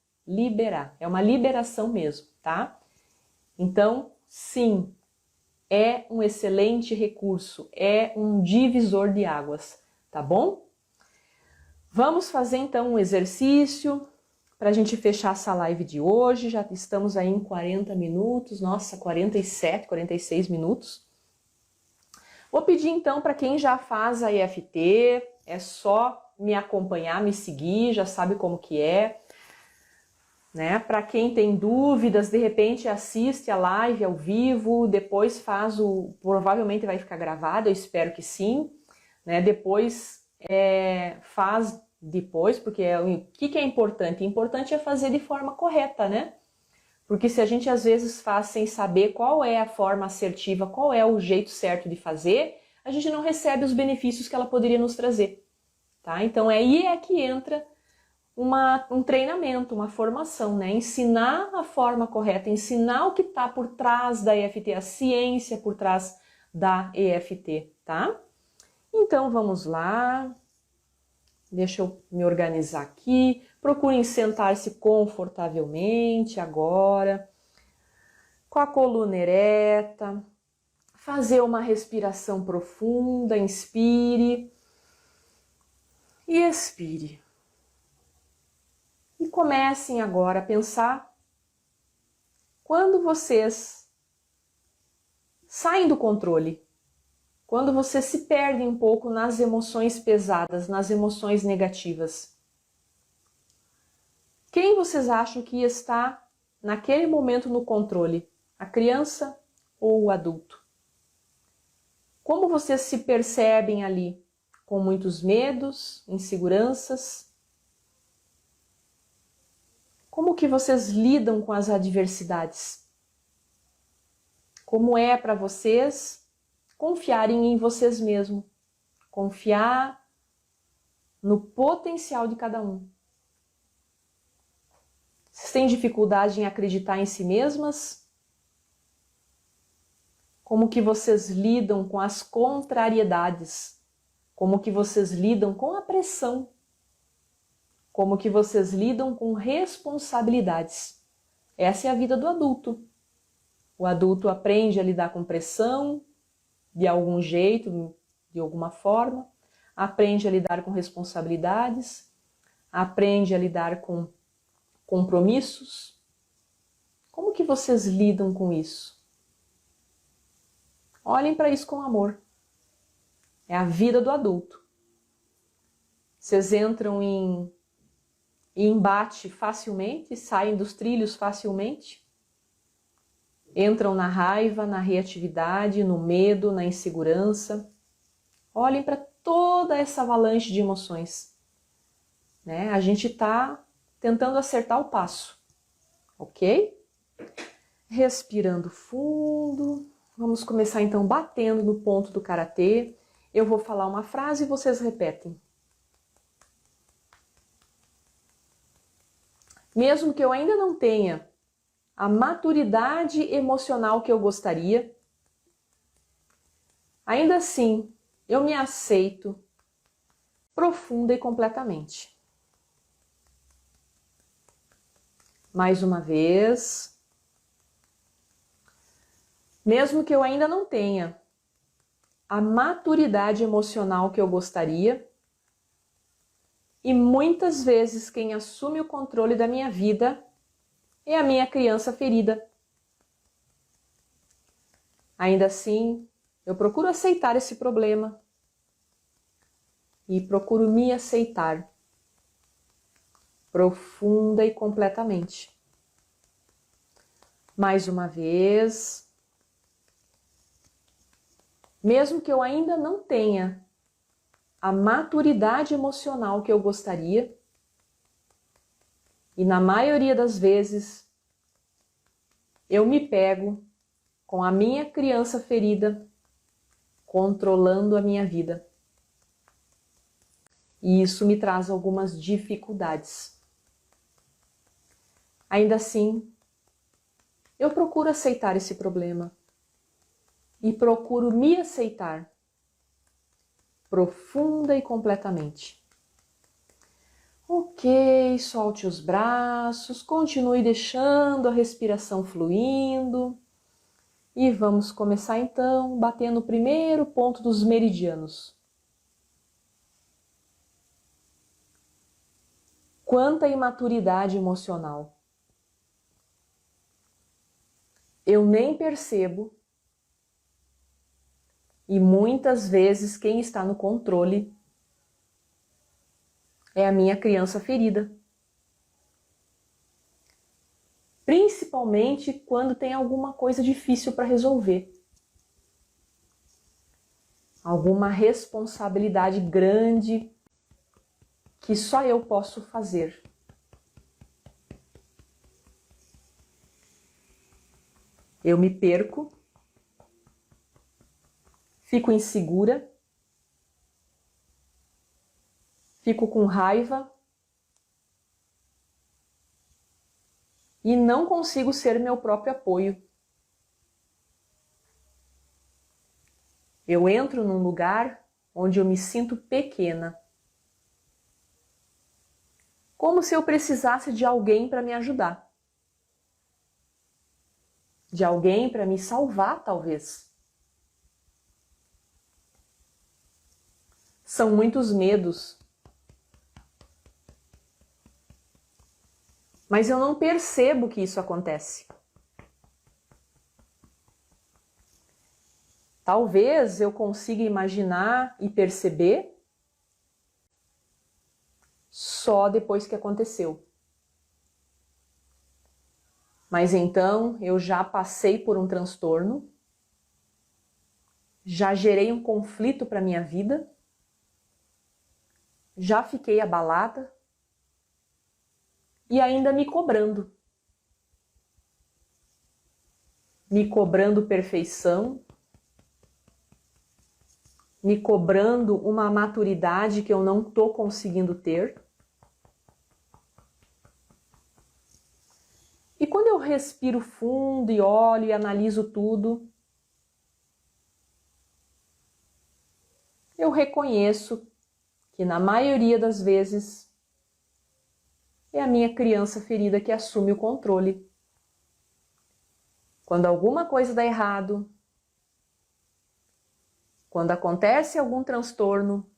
É uma liberação mesmo, tá? Então, sim, é um excelente recurso, é um divisor de águas, tá bom? Vamos fazer então um exercício para a gente fechar essa live de hoje. Já estamos aí em 40 minutos, nossa, 47, 46 minutos. Vou pedir então para quem já faz a EFT, é só me acompanhar, me seguir, já sabe como que é. Né? Para quem tem dúvidas, de repente assiste a live ao vivo, depois faz provavelmente vai ficar gravado, eu espero que sim, né? Depois faz depois, porque o que é importante? O importante é fazer de forma correta, né? Porque se a gente às vezes faz sem saber qual é a forma assertiva, qual é o jeito certo de fazer, a gente não recebe os benefícios que ela poderia nos trazer, tá? Então aí é que entra um treinamento, uma formação, né? Ensinar a forma correta, ensinar o que está por trás da EFT, a ciência por trás da EFT, tá? Então vamos lá, deixa eu me organizar aqui, procurem sentar-se confortavelmente agora, com a coluna ereta, fazer uma respiração profunda, inspire e expire. E comecem agora a pensar quando vocês saem do controle, quando vocês se perdem um pouco nas emoções pesadas, nas emoções negativas. Quem vocês acham que está naquele momento no controle? A criança ou o adulto? Como vocês se percebem ali? Com muitos medos, inseguranças? Como que vocês lidam com as adversidades? Como é para vocês confiarem em vocês mesmos? Confiar no potencial de cada um. Vocês têm dificuldade em acreditar em si mesmas? Como que vocês lidam com as contrariedades? Como que vocês lidam com a pressão? Como que vocês lidam com responsabilidades? Essa é a vida do adulto. O adulto aprende a lidar com pressão, de algum jeito, de alguma forma, aprende a lidar com responsabilidades, aprende a lidar com compromissos. Como que vocês lidam com isso? Olhem para isso com amor. É a vida do adulto. Vocês entram em embate facilmente, saem dos trilhos facilmente, entram na raiva, na reatividade, no medo, na insegurança. Olhem para toda essa avalanche de emoções, né? A gente está tentando acertar o passo, ok? Respirando fundo. Vamos começar então batendo no ponto do karatê. Eu vou falar uma frase e vocês repetem. Mesmo que eu ainda não tenha a maturidade emocional que eu gostaria, ainda assim eu me aceito profunda e completamente. Mais uma vez. Mesmo que eu ainda não tenha a maturidade emocional que eu gostaria, e muitas vezes quem assume o controle da minha vida é a minha criança ferida. Ainda assim, eu procuro aceitar esse problema e procuro me aceitar profunda e completamente. Mais uma vez. Mesmo que eu ainda não tenha a maturidade emocional que eu gostaria, e na maioria das vezes eu me pego com a minha criança ferida controlando a minha vida. E isso me traz algumas dificuldades. Ainda assim, eu procuro aceitar esse problema e procuro me aceitar profunda e completamente. Ok, solte os braços, continue deixando a respiração fluindo e vamos começar então batendo o primeiro ponto dos meridianos. Quanta imaturidade emocional! Eu nem percebo e muitas vezes quem está no controle é a minha criança ferida. Principalmente quando tem alguma coisa difícil para resolver. Alguma responsabilidade grande que só eu posso fazer. Eu me perco, fico insegura, fico com raiva e não consigo ser meu próprio apoio. Eu entro num lugar onde eu me sinto pequena. Como se eu precisasse de alguém para me ajudar. De alguém para me salvar, talvez. São muitos medos. Mas eu não percebo que isso acontece. Talvez eu consiga imaginar e perceber só depois que aconteceu. Mas então eu já passei por um transtorno, já gerei um conflito para minha vida, já fiquei abalada e ainda me cobrando. Me cobrando perfeição, me cobrando uma maturidade que eu não estou conseguindo ter. E quando eu respiro fundo e olho e analiso tudo, eu reconheço que na maioria das vezes é a minha criança ferida que assume o controle. Quando alguma coisa dá errado, quando acontece algum transtorno,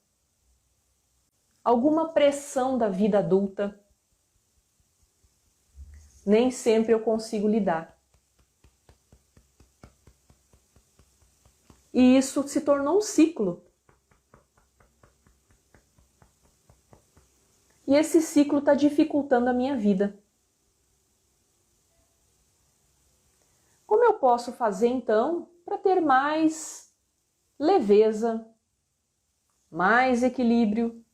alguma pressão da vida adulta, nem sempre eu consigo lidar. E isso se tornou um ciclo. E esse ciclo está dificultando a minha vida. Como eu posso fazer então para ter mais leveza, mais equilíbrio?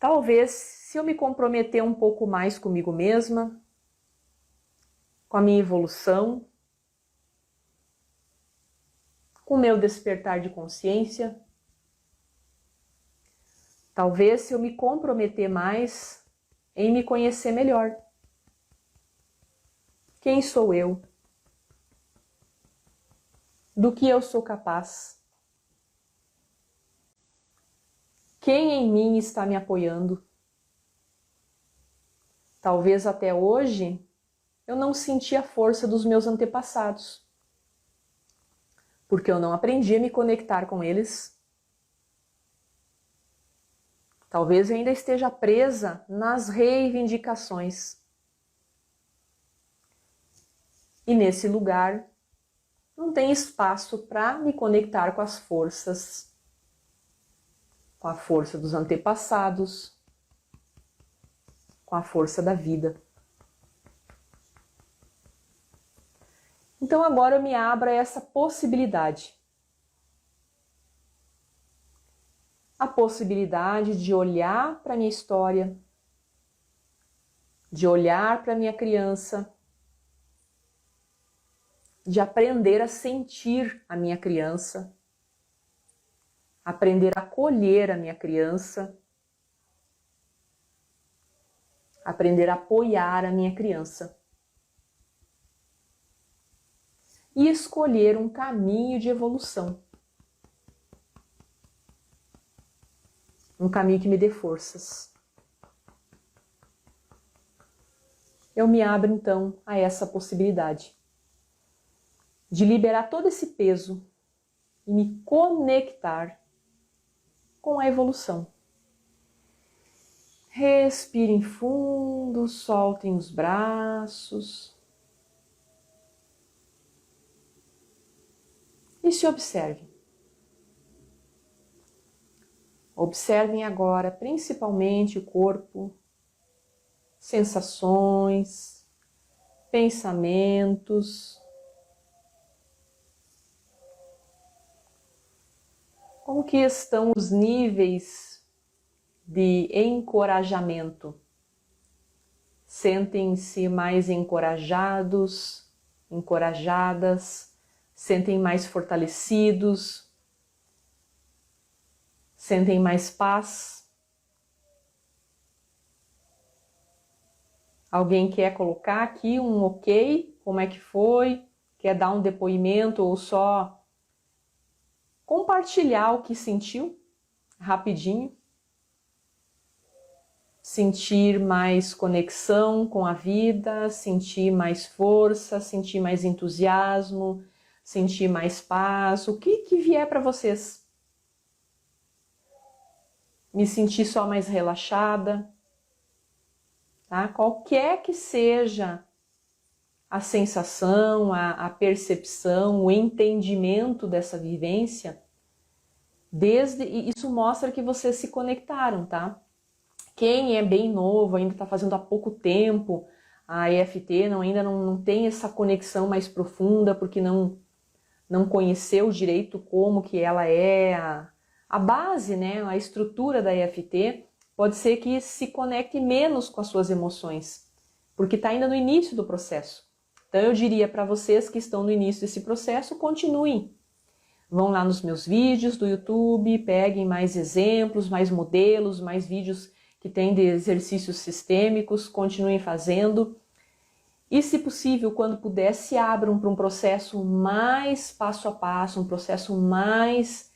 Talvez, se eu me comprometer um pouco mais comigo mesma, com a minha evolução, com o meu despertar de consciência, talvez se eu me comprometer mais em me conhecer melhor. Quem sou eu? Do que eu sou capaz? Quem em mim está me apoiando? Talvez até hoje eu não senti a força dos meus antepassados, porque eu não aprendi a me conectar com eles. Talvez eu ainda esteja presa nas reivindicações. E nesse lugar não tem espaço para me conectar com as forças, com a força dos antepassados, com a força da vida. Então agora eu me abro a essa possibilidade. A possibilidade de olhar para a minha história, de olhar para a minha criança, de aprender a sentir a minha criança, aprender a acolher a minha criança, aprender a apoiar a minha criança. e escolher um caminho de evolução. Um caminho que me dê forças. Eu me abro então a essa possibilidade de liberar todo esse peso e me conectar com a evolução. Respirem fundo, soltem os braços e se observem. Observem agora principalmente o corpo, sensações, pensamentos. Como que estão os níveis de encorajamento? Sentem-se mais encorajados, encorajadas, sentem mais fortalecidos, sentem mais paz? Alguém quer colocar aqui um ok? Como é que foi? Quer dar um depoimento ou só compartilhar o que sentiu rapidinho? Sentir mais conexão com a vida, sentir mais força, sentir mais entusiasmo, sentir mais paz, o que vier para vocês. Me sentir só mais relaxada, tá? Qualquer que seja a sensação, a percepção, o entendimento dessa vivência, isso mostra que vocês se conectaram, tá? Quem é bem novo, ainda está fazendo há pouco tempo a EFT, ainda não tem essa conexão mais profunda, porque não conheceu direito como que ela é a base, né, a estrutura da EFT, pode ser que se conecte menos com as suas emoções, porque está ainda no início do processo. Então eu diria para vocês que estão no início desse processo, continuem. Vão lá nos meus vídeos do YouTube, peguem mais exemplos, mais modelos, mais vídeos que tem de exercícios sistêmicos, continuem fazendo. E, se possível, quando puder, se abram para um processo mais passo a passo, um processo mais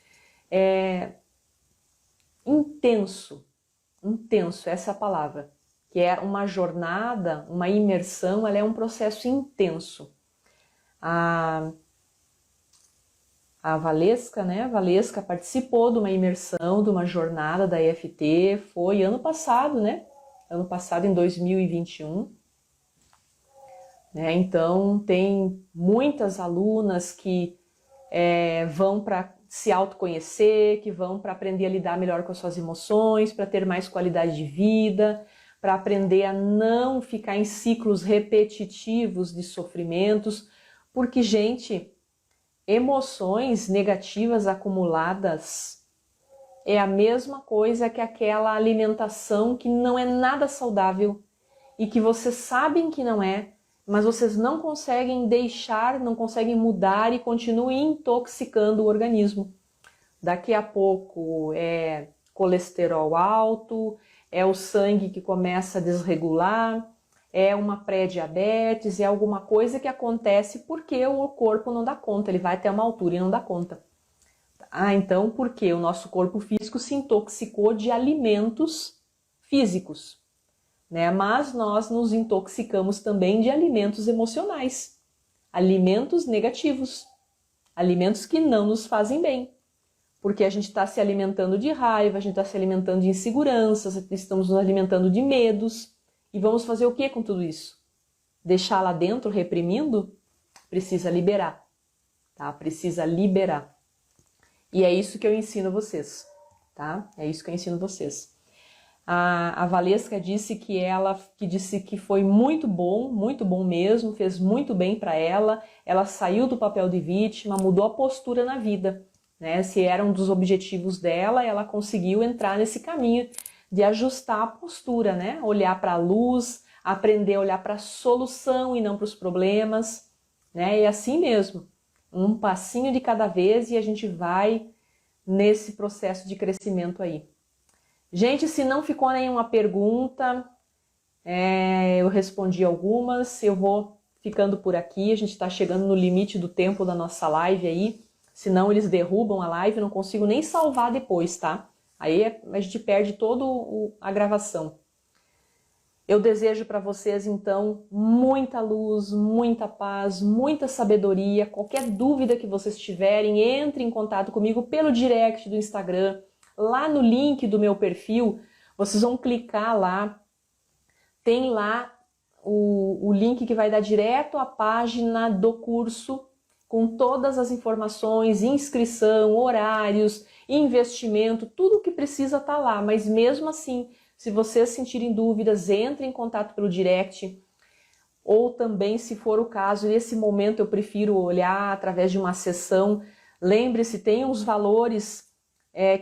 intenso. Intenso, essa é a palavra. Que é uma jornada, uma imersão, ela é um processo intenso. A Valesca, né? A Valesca participou de uma imersão, de uma jornada da EFT, foi ano passado, né? Ano passado, em 2021. Então, tem muitas alunas que vão para se autoconhecer, que vão para aprender a lidar melhor com as suas emoções, para ter mais qualidade de vida, para aprender a não ficar em ciclos repetitivos de sofrimentos, porque, gente, emoções negativas acumuladas é a mesma coisa que aquela alimentação que não é nada saudável e que vocês sabem que não é, mas vocês não conseguem deixar, não conseguem mudar e continuam intoxicando o organismo. Daqui a pouco é colesterol alto, é o sangue que começa a desregular, é uma pré-diabetes, é alguma coisa que acontece porque o corpo não dá conta, ele vai até uma altura e não dá conta. Então por quê? O nosso corpo físico se intoxicou de alimentos físicos, né? Mas nós nos intoxicamos também de alimentos emocionais, alimentos negativos, alimentos que não nos fazem bem, porque a gente está se alimentando de raiva, a gente está se alimentando de inseguranças, estamos nos alimentando de medos. E vamos fazer o que com tudo isso? Deixar lá dentro reprimindo? Precisa liberar, tá? Precisa liberar. E é isso que eu ensino vocês, tá? É isso que eu ensino vocês. A Valesca disse que foi muito bom mesmo, fez muito bem para ela. Ela saiu do papel de vítima, mudou a postura na vida, né? Se era um dos objetivos dela, ela conseguiu entrar nesse caminho de ajustar a postura, né? Olhar para a luz, aprender a olhar para a solução e não para os problemas, né? E assim mesmo, um passinho de cada vez e a gente vai nesse processo de crescimento aí. Gente, se não ficou nenhuma pergunta, eu respondi algumas, eu vou ficando por aqui, a gente está chegando no limite do tempo da nossa live aí, senão eles derrubam a live, eu não consigo nem salvar depois, tá? Aí a gente perde toda a gravação. Eu desejo para vocês, então, muita luz, muita paz, muita sabedoria. Qualquer dúvida que vocês tiverem, entre em contato comigo pelo direct do Instagram. Lá no link do meu perfil, vocês vão clicar lá. Tem lá o link que vai dar direto à página do curso, com todas as informações, inscrição, horários, investimento, tudo o que precisa tá lá. Mas mesmo assim, se vocês sentirem dúvidas, entrem em contato pelo direct, ou também, se for o caso, nesse momento eu prefiro olhar através de uma sessão. Lembre-se, tem uns valores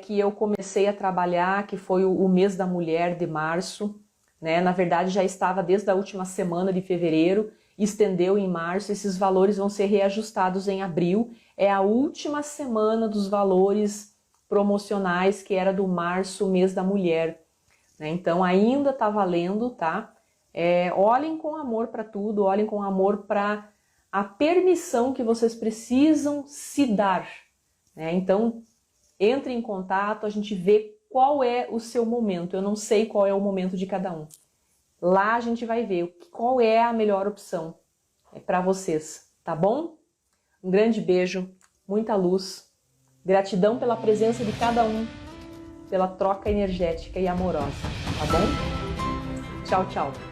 que eu comecei a trabalhar, que foi o mês da mulher de março, né? Na verdade já estava desde a última semana de fevereiro, estendeu em março, esses valores vão ser reajustados em abril, é a última semana dos valores promocionais, que era do março, mês da mulher. Então ainda está valendo, tá? Olhem com amor para tudo, olhem com amor para a permissão que vocês precisam se dar, né? Então entre em contato, a gente vê qual é o seu momento. Eu não sei qual é o momento de cada um. Lá a gente vai ver qual é a melhor opção para vocês, tá bom? Um grande beijo, muita luz, gratidão pela presença de cada um, pela troca energética e amorosa, tá bom? Tchau, tchau!